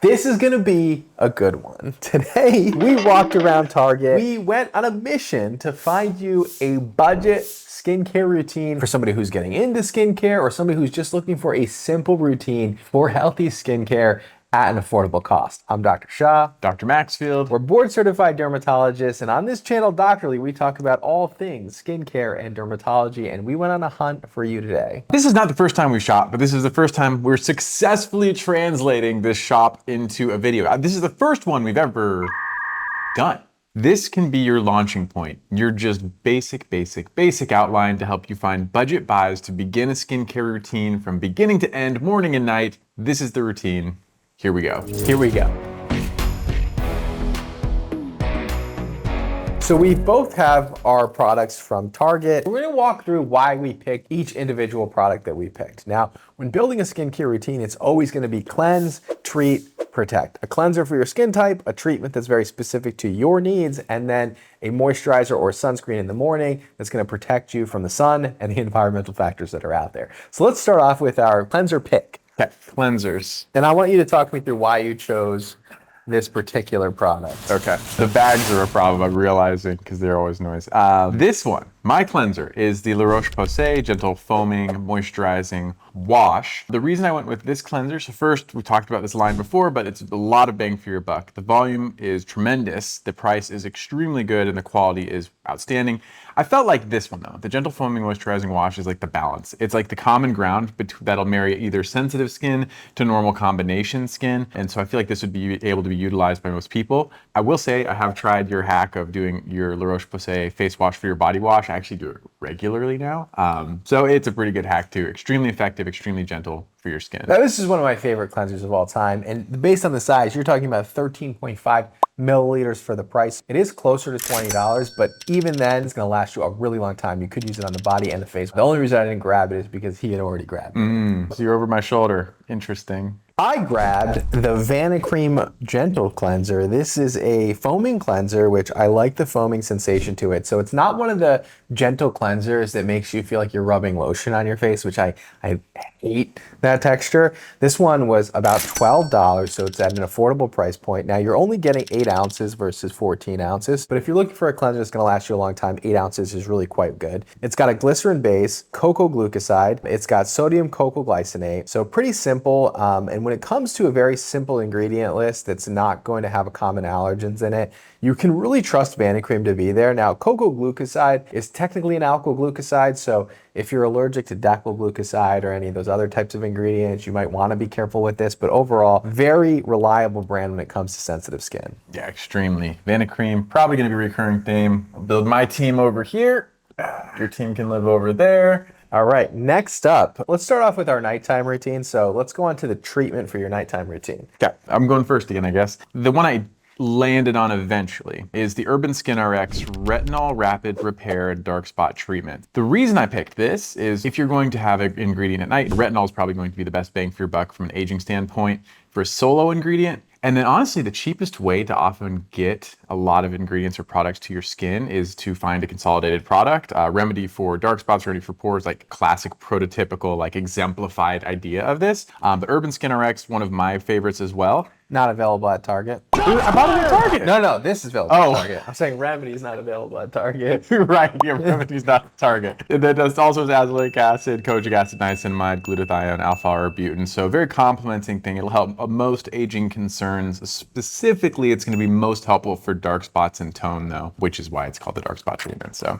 This is gonna be a good one. Today, we walked around Target. We went on a mission to find you a budget skincare routine for somebody who's getting into skincare or somebody who's just looking for a simple routine for healthy skincare at an affordable cost. I'm Dr. Shah. Dr. Maxfield. We're board certified dermatologists, and on this channel, Doctorly, we talk about all things skincare and dermatology, and we went on a hunt for you today. This is not the first time we shop, but this is the first time we're successfully translating this shop into a video. This is the first one we've ever done. This can be your launching point. Your just basic outline to help you find budget buys to begin a skincare routine from beginning to end, morning and night. This is the routine. Here we go. Here we go. So we both have our products from Target. We're gonna walk through why we picked each individual product that we picked. Now, when building a skincare routine, it's always gonna be cleanse, treat, protect. A cleanser for your skin type, a treatment that's very specific to your needs, and then a moisturizer or sunscreen in the morning that's gonna protect you from the sun and the environmental factors that are out there. So let's start off with our cleanser pick. Okay, cleansers. And I want you to talk me through why you chose this particular product. Okay, the bags are a problem, I'm realizing, because they're always noisy. This one, my cleanser, is the La Roche-Posay Gentle Foaming Moisturizing Wash. The reason I went with this cleanser, so first, we talked about this line before, but it's a lot of bang for your buck. The volume is tremendous, the price is extremely good, and the quality is outstanding. I felt like this one though, the Gentle Foaming Moisturizing Wash is like the balance. It's like the common ground that'll marry either sensitive skin to normal combination skin, and so I feel like this would be able to be utilized by most people. I will say I have tried your hack of doing your La Roche-Posay face wash for your body wash. I actually do it regularly now. So it's a pretty good hack too. Extremely effective, extremely gentle for your skin. Now this is one of my favorite cleansers of all time, and based on the size, you're talking about 13.5 milliliters for the price. It is closer to $20, but even then, it's gonna last you a really long time. You could use it on the body and the face. The only reason I didn't grab it is because he had already grabbed it. So you're over my shoulder. Interesting. I grabbed the Vanicream Gentle Cleanser. This is a foaming cleanser, which I like the foaming sensation to it. So it's not one of the gentle cleansers that makes you feel like you're rubbing lotion on your face, which I hate that texture. This one was about $12, so it's at an affordable price point. Now you're only getting 8 ounces versus 14 ounces, but if you're looking for a cleanser that's gonna last you a long time, 8 ounces is really quite good. It's got a glycerin base, cocoa glucoside, it's got sodium cocoa glycinate, so pretty simple, and when it comes to a very simple ingredient list that's not going to have common allergens in it, you can really trust Vanicream to be there. Now, cocoa glucoside is technically an alkyl glucoside, so if you're allergic to decyl glucoside or any of those other types of ingredients, you might want to be careful with this, but overall, very reliable brand when it comes to sensitive skin. Yeah, extremely. Vanicream, probably gonna be a recurring theme. I'll build my team over here. Your team can live over there. All right, next up, let's start off with our nighttime routine. So let's go on to the treatment for your nighttime routine. Okay, I'm going first again, I guess. The one I landed on eventually is the Urban Skin RX Retinol Rapid Repair Dark Spot Treatment. The reason I picked this is if you're going to have an ingredient at night, retinol is probably going to be the best bang for your buck from an aging standpoint for a solo ingredient. And then honestly, the cheapest way to often get a lot of ingredients or products to your skin is to find a consolidated product. Remedy for dark spots, Remedy for pores, like classic prototypical, like exemplified idea of this. The Urban Skin RX, one of my favorites as well. Not available at Target. I bought it at Target. No, this is available at Target. I'm saying Remedy is not available at Target. Right, yeah, Remedy's not at Target. It does also has azelaic acid, kojic acid, niacinamide, glutathione, alpha-arbutin. So very complementing thing. It'll help most aging concerns. Specifically, it's going to be most helpful for dark spots and tone though, which is why it's called the dark spot treatment. So,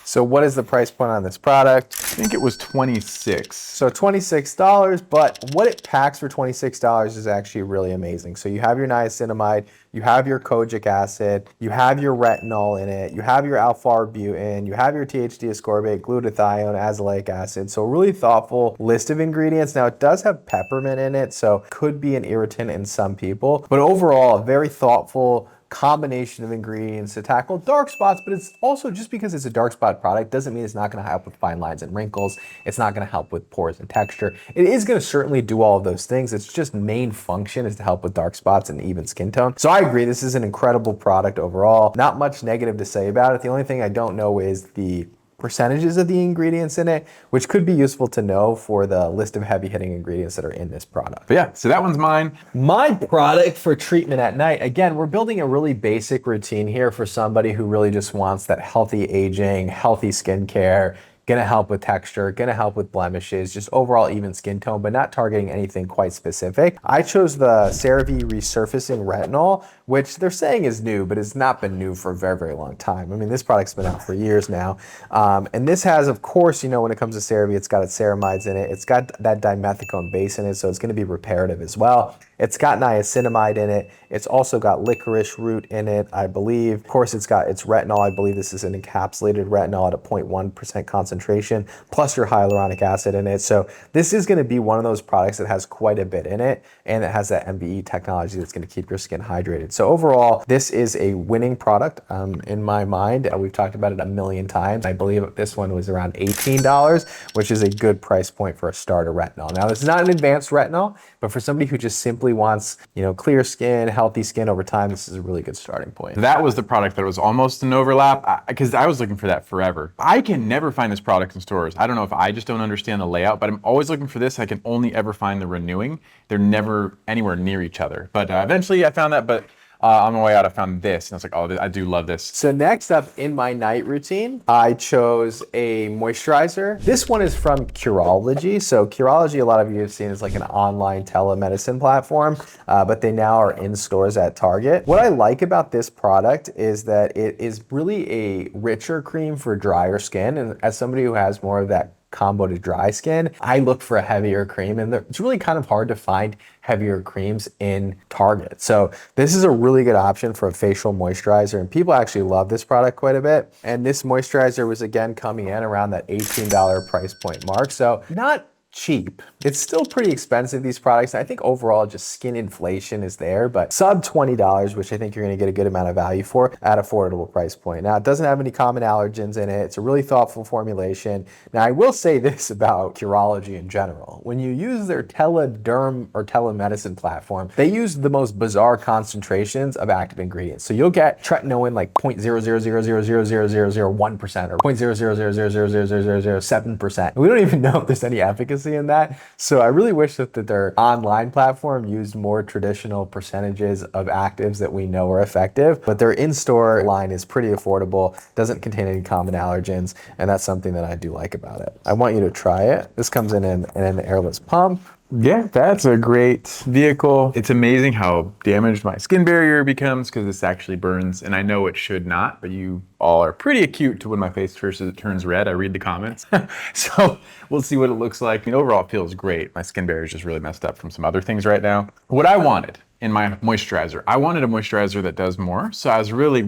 So what is the price point on this product? I think it was $26. So $26, but what it packs for $26 is actually really amazing. So you have your niacinamide, you have your kojic acid, you have your retinol in it, you have your alpha-arbutin, you have your THC ascorbate, glutathione, azelaic acid. So a really thoughtful list of ingredients. Now it does have peppermint in it, so could be an irritant in some people, but overall a very thoughtful combination of ingredients to tackle dark spots, but it's also just because it's a dark spot product doesn't mean it's not going to help with fine lines and wrinkles. It's not going to help with pores and texture. It is going to certainly do all of those things. It's just main function is to help with dark spots and even skin tone. So I agree, this is an incredible product overall. Not much negative to say about it. The only thing I don't know is the percentages of the ingredients in it, which could be useful to know for the list of heavy hitting ingredients that are in this product. But yeah, so that one's mine. My product for treatment at night, again, we're building a really basic routine here for somebody who really just wants that healthy aging, healthy skincare, gonna help with texture, gonna help with blemishes, just overall even skin tone, but not targeting anything quite specific. I chose the CeraVe Resurfacing Retinol, which they're saying is new, but it's not been new for a very, very long time. I mean, this product's been out for years now. And this has, of course, you know, when it comes to CeraVe, it's got its ceramides in it. It's got that dimethicone base in it, so it's gonna be reparative as well. It's got niacinamide in it. It's also got licorice root in it, I believe. Of course, it's got its retinol. I believe this is an encapsulated retinol at a 0.1% concentration, plus your hyaluronic acid in it. So this is gonna be one of those products that has quite a bit in it, and it has that MBE technology that's gonna keep your skin hydrated. So overall, this is a winning product in my mind. We've talked about it a million times. I believe this one was around $18, which is a good price point for a starter retinol. Now, this is not an advanced retinol, but for somebody who just simply wants, you know, clear skin, healthy skin over time, this is a really good starting point. That was the product that was almost an overlap, because I was looking for that forever. I can never find this product in stores. I don't know if I just don't understand the layout, but I'm always looking for this. I can only ever find the Renewing. They're never anywhere near each other. But eventually I found that, but on my way out, I found this, and I was like, oh, I do love this. So next up in my night routine, I chose a moisturizer. This one is from Curology. So Curology, a lot of you have seen, is like an online telemedicine platform, but they now are in stores at Target. What I like about this product is that it is really a richer cream for drier skin. And as somebody who has more of that combo to dry skin, I look for a heavier cream, and it's really kind of hard to find heavier creams in Target. So this is a really good option for a facial moisturizer, and people actually love this product quite a bit. And this moisturizer was again coming in around that $18 price point mark. So not cheap. It's still pretty expensive, these products. I think overall just skin inflation is there, but sub $20, which I think you're gonna get a good amount of value for at affordable price point. Now, it doesn't have any common allergens in it. It's a really thoughtful formulation. Now, I will say this about Curology in general. When you use their telederm or telemedicine platform, they use the most bizarre concentrations of active ingredients. So you'll get tretinoin like 0.000000001% or 0.000000007%. We don't even know if there's any efficacy in that. So I really wish that their online platform used more traditional percentages of actives that we know are effective, but their in-store line is pretty affordable, doesn't contain any common allergens, and that's something that I do like about it. I want you to try it. This comes in an airless pump. Yeah, that's a great vehicle. It's amazing how damaged my skin barrier becomes because this actually burns, and I know it should not, but you all are pretty acute to when my face turns red. I read the comments. So we'll see what it looks like. I mean, overall it feels great. My skin barrier is just really messed up from some other things right now. What I wanted in my moisturizer, I wanted a moisturizer that does more. So I was really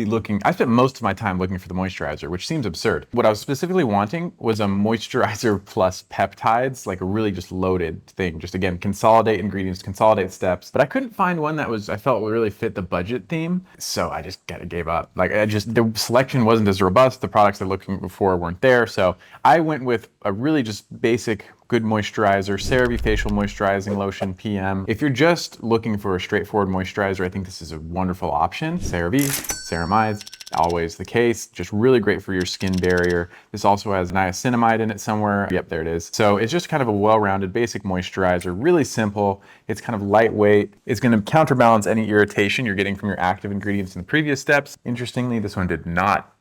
looking, I spent most of my time looking for the moisturizer, which seems absurd. What I was specifically wanting was a moisturizer plus peptides, like a really just loaded thing. Just again, consolidate ingredients, consolidate steps. But I couldn't find one that I felt would really fit the budget theme. So I just kind of gave up. Like the selection wasn't as robust. The products they're looking for weren't there. So I went with a really just basic good moisturizer, CeraVe Facial Moisturizing Lotion PM. If you're just looking for a straightforward moisturizer, I think this is a wonderful option. CeraVe, ceramides, always the case. Just really great for your skin barrier. This also has niacinamide in it somewhere. Yep, there it is. So it's just kind of a well-rounded basic moisturizer, really simple. It's kind of lightweight. It's gonna counterbalance any irritation you're getting from your active ingredients in the previous steps. Interestingly, this one did not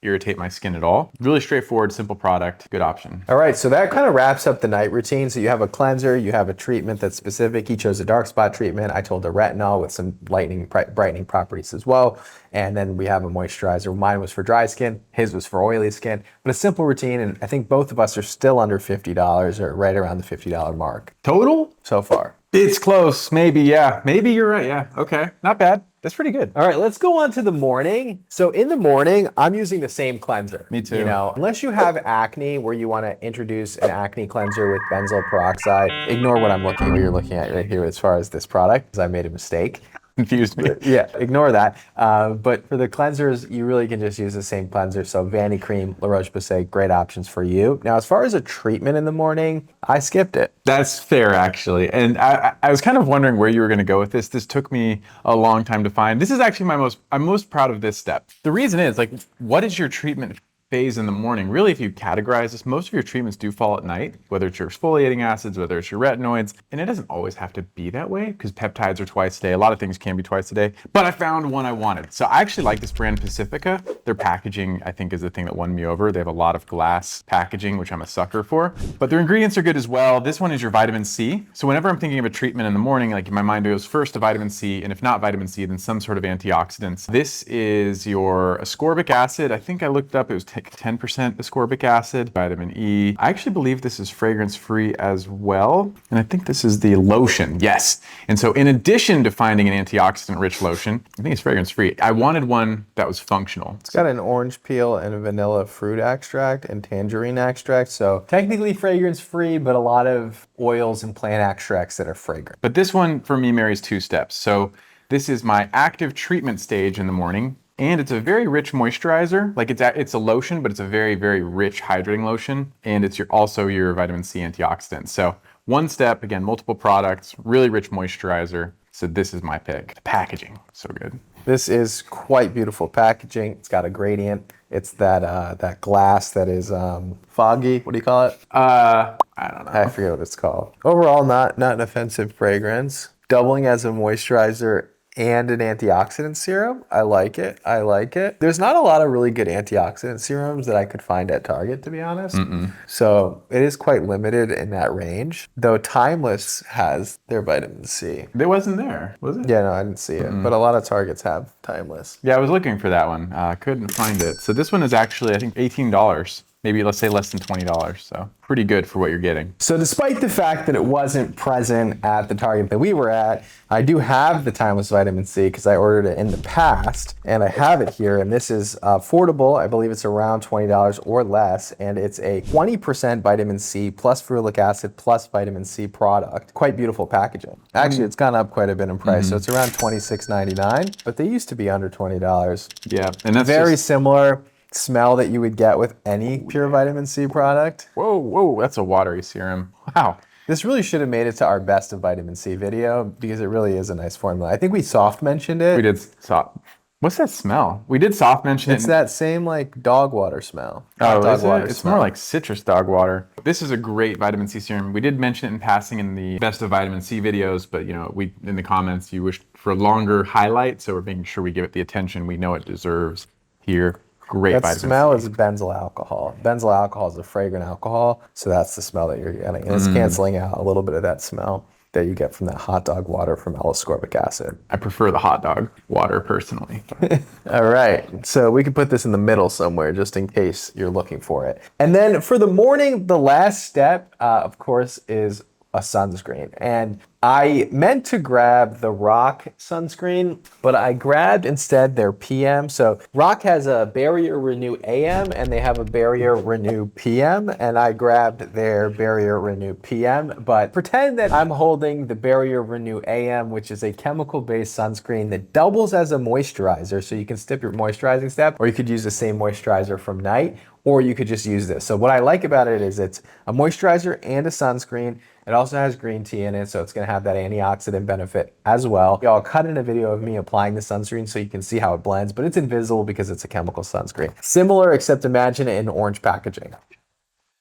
irritate my skin at all. Really straightforward, simple product, good option. All right, so that kind of wraps up the night routine. So you have a cleanser, you have a treatment that's specific. He chose a dark spot treatment. I told a retinol with some brightening properties as well. And then we have a moisturizer. Mine was for dry skin, his was for oily skin, but a simple routine. And I think both of us are still under $50 or right around the $50 mark. Total? So far. It's close, maybe, yeah. Maybe you're right, yeah, okay, not bad. That's pretty good. All right, let's go on to the morning. So in the morning, I'm using the same cleanser. Me too. You know, unless you have acne where you want to introduce an acne cleanser with benzoyl peroxide, ignore what you're looking at right here as far as this product, because I made a mistake. Confused me. Yeah, ignore that. But for the cleansers, you really can just use the same cleanser. So Vanicream, La Roche-Posay, great options for you. Now, as far as a treatment in the morning, I skipped it. That's fair, actually. And I was kind of wondering where you were going to go with this. This took me a long time to find. This is actually I'm most proud of this step. The reason is, like, what is your treatment phase in the morning. Really, if you categorize this, most of your treatments do fall at night, whether it's your exfoliating acids, whether it's your retinoids, and it doesn't always have to be that way because peptides are twice a day. A lot of things can be twice a day, but I found one I wanted. So I actually like this brand Pacifica. Their packaging, I think, is the thing that won me over. They have a lot of glass packaging, which I'm a sucker for, but their ingredients are good as well. This one is your vitamin C. So whenever I'm thinking of a treatment in the morning, like my mind goes first to vitamin C, and if not vitamin C, then some sort of antioxidants. This is your ascorbic acid. I think I looked up, it was 10% ascorbic acid, vitamin E. I actually believe this is fragrance-free as well. And I think this is the lotion, yes. And so in addition to finding an antioxidant-rich lotion, I think it's fragrance-free. I wanted one that was functional. It's got an orange peel and a vanilla fruit extract and tangerine extract. So technically fragrance-free, but a lot of oils and plant extracts that are fragrant. But this one, for me, marries two steps. So this is my active treatment stage in the morning. And it's a very rich moisturizer. Like it's a lotion, but it's a very, very rich hydrating lotion. And it's also your vitamin C antioxidant. So one step, again, multiple products, really rich moisturizer. So this is my pick. The packaging, so good. This is quite beautiful packaging. It's got a gradient. It's that glass that is foggy. What do you call it? I don't know. I forget what it's called. Overall, not an offensive fragrance. Doubling as a moisturizer and an antioxidant serum. I like it. I like it. There's not a lot of really good antioxidant serums that I could find at Target, to be honest. So it is quite limited in that range. Though Timeless has their vitamin C. It wasn't there, was it? Yeah, no, I didn't see it. But a lot of Targets have Timeless. Yeah, I was looking for that one. Couldn't find it. So this one is actually, I think, $18. Maybe let's say less than $20. So pretty good for what you're getting. So despite the fact that it wasn't present at the Target that we were at, I do have the Timeless Vitamin C because I ordered it in the past, and I have it here, and this is affordable. I believe it's around $20 or less, and it's a 20% vitamin C plus ferulic acid plus vitamin C product. Quite beautiful packaging. Actually, it's gone up quite a bit in price, so it's around $26.99, but they used to be under $20. Yeah, and that's Very similar smell that you would get with any pure vitamin C product. Whoa, that's a watery serum. Wow. This really should have made it to our best of vitamin C video because it really is a nice formula. I think we soft mentioned it. We did soft. What's that smell? We did soft mention it. It's that same like dog water smell. Oh, dog is it? water It's smell. more like citrus dog water. This is a great vitamin C serum. We did mention it in passing in the best of vitamin C videos, but you know, we in the comments you wished for a longer highlight, so we're making sure we give it the attention we know it deserves here. Great That vitamin smell C. is benzyl alcohol. Benzyl alcohol is a fragrant alcohol, so that's the smell that you're getting. And it's canceling out a little bit of that smell that you get from that hot dog water from L-ascorbic acid. I prefer the hot dog water personally. All right, so we could put this in the middle somewhere just in case you're looking for it. And then for the morning, the last step, of course, is a sunscreen. And I meant to grab the Rock sunscreen, but I grabbed instead their PM. So Rock has a Barrier Renew AM and they have a Barrier Renew PM, and I grabbed their Barrier Renew PM. But pretend that I'm holding the Barrier Renew AM, which is a chemical-based sunscreen that doubles as a moisturizer. So you can skip your moisturizing step, or you could use the same moisturizer from night, or you could just use this. So what I like about it is it's a moisturizer and a sunscreen. It also has green tea in it, so it's gonna have that antioxidant benefit as well. I'll cut in a video of me applying the sunscreen so you can see how it blends, but it's invisible because it's a chemical sunscreen. Similar, except imagine it in orange packaging.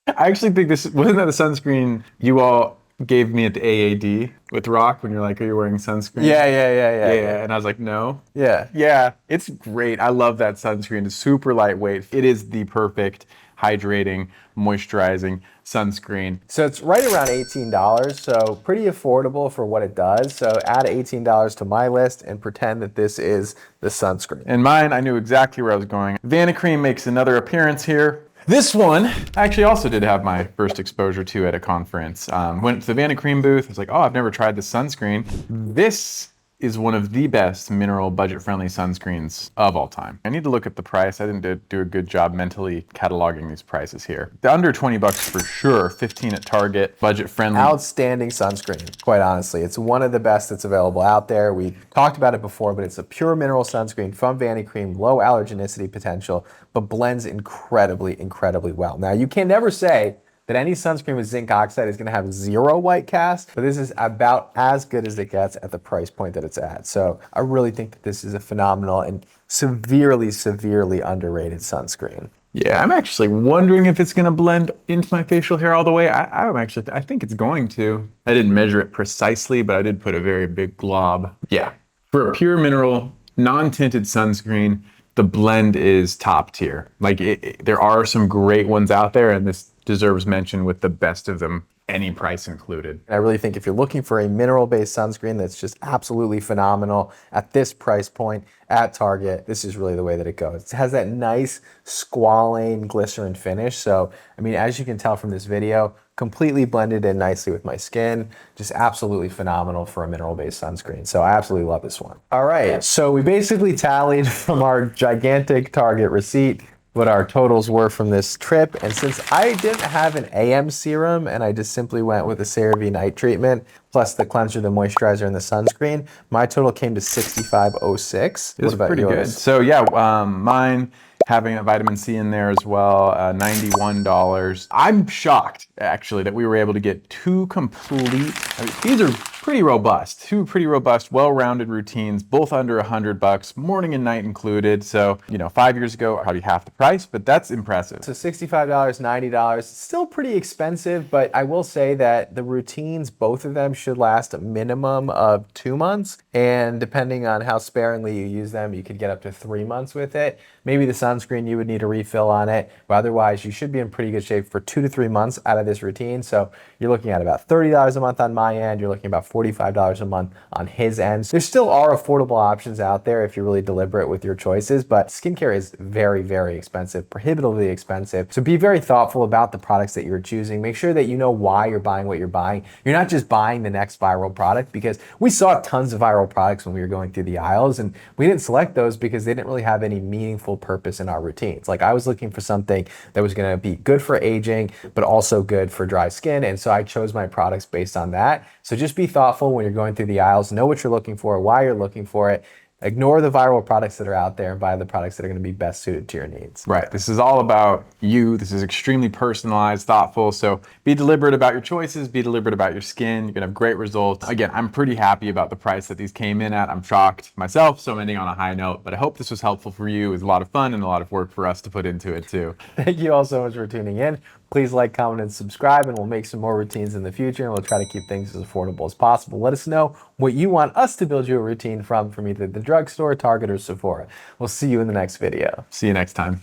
I actually think this wasn't that the sunscreen you all gave me at the AAD with Rock when you're like, are you wearing sunscreen? Yeah. And I was like, no. Yeah. Yeah, it's great. I love that sunscreen. It's super lightweight. It is the perfect hydrating, moisturizing sunscreen. So it's right around $18, so pretty affordable for what it does. So add $18 to my list and pretend that this is the sunscreen. In mine, I knew exactly where I was going. Vanicream makes another appearance here. This one I actually also did have my first exposure to at a conference. Went to the Vanicream booth. I was like, oh, I've never tried this sunscreen. This is one of the best mineral budget-friendly sunscreens of all time. I need to look at the price. I didn't do a good job mentally cataloging these prices here. They're under 20 bucks for sure. 15 at Target, budget-friendly. Outstanding sunscreen, quite honestly. It's one of the best that's available out there. We talked about it before, but it's a pure mineral sunscreen from Vanicream, low allergenicity potential, but blends incredibly, incredibly well. Now, you can never say that any sunscreen with zinc oxide is gonna have 0 white cast, but this is about as good as it gets at the price point that it's at. So I really think that this is a phenomenal and severely, severely underrated sunscreen. Yeah, I'm actually wondering if it's gonna blend into my facial hair all the way. I think it's going to. I didn't measure it precisely, but I did put a very big glob. Yeah, for a pure mineral, non-tinted sunscreen, the blend is top tier. Like there are some great ones out there, and this deserves mention with the best of them, any price included. I really think if you're looking for a mineral-based sunscreen that's just absolutely phenomenal at this price point at Target, this is really the way that it goes. It has that nice squalane glycerin finish. So, I mean, as you can tell from this video, completely blended in nicely with my skin. Just absolutely phenomenal for a mineral-based sunscreen. So I absolutely love this one. All right, so we basically tallied from our gigantic Target receipt what our totals were from this trip. And since I didn't have an AM serum and I just simply went with a CeraVe night treatment, plus the cleanser, the moisturizer, and the sunscreen, my total came to $65.06. It was pretty good. So yeah, mine having a vitamin C in there as well, $91. I'm shocked actually that we were able to get two complete, I mean, these are pretty robust, two pretty robust, well-rounded routines, both under $100, morning and night included. So, you know, 5 years ago, probably half the price, but that's impressive. So $65, $90, still pretty expensive, but I will say that the routines, both of them should last a minimum of 2 months. And depending on how sparingly you use them, you could get up to 3 months with it. Maybe the sunscreen, you would need a refill on it, but otherwise you should be in pretty good shape for 2 to 3 months out of this routine. So you're looking at about $30 a month on my end. You're looking at about $45 a month on his end. There still are affordable options out there if you're really deliberate with your choices, but skincare is very, very expensive, prohibitively expensive. So be very thoughtful about the products that you're choosing. Make sure that you know why you're buying what you're buying. You're not just buying the next viral product, because we saw tons of viral products when we were going through the aisles, and we didn't select those because they didn't really have any meaningful purpose in our routines. Like, I was looking for something that was gonna be good for aging, but also good for dry skin, and so I chose my products based on that. So just be thoughtful when you're going through the aisles, know what you're looking for, why you're looking for it. Ignore the viral products that are out there and buy the products that are going to be best suited to your needs. Right. This is all about you. This is extremely personalized, thoughtful. So be deliberate about your choices. Be deliberate about your skin. You're going to have great results. Again, I'm pretty happy about the price that these came in at. I'm shocked myself, so ending on a high note. But I hope this was helpful for you. It was a lot of fun and a lot of work for us to put into it too. Thank you all so much for tuning in. Please like, comment, and subscribe, and we'll make some more routines in the future, and we'll try to keep things as affordable as possible. Let us know what you want us to build you a routine from either the drugstore, Target, or Sephora. We'll see you in the next video. See you next time.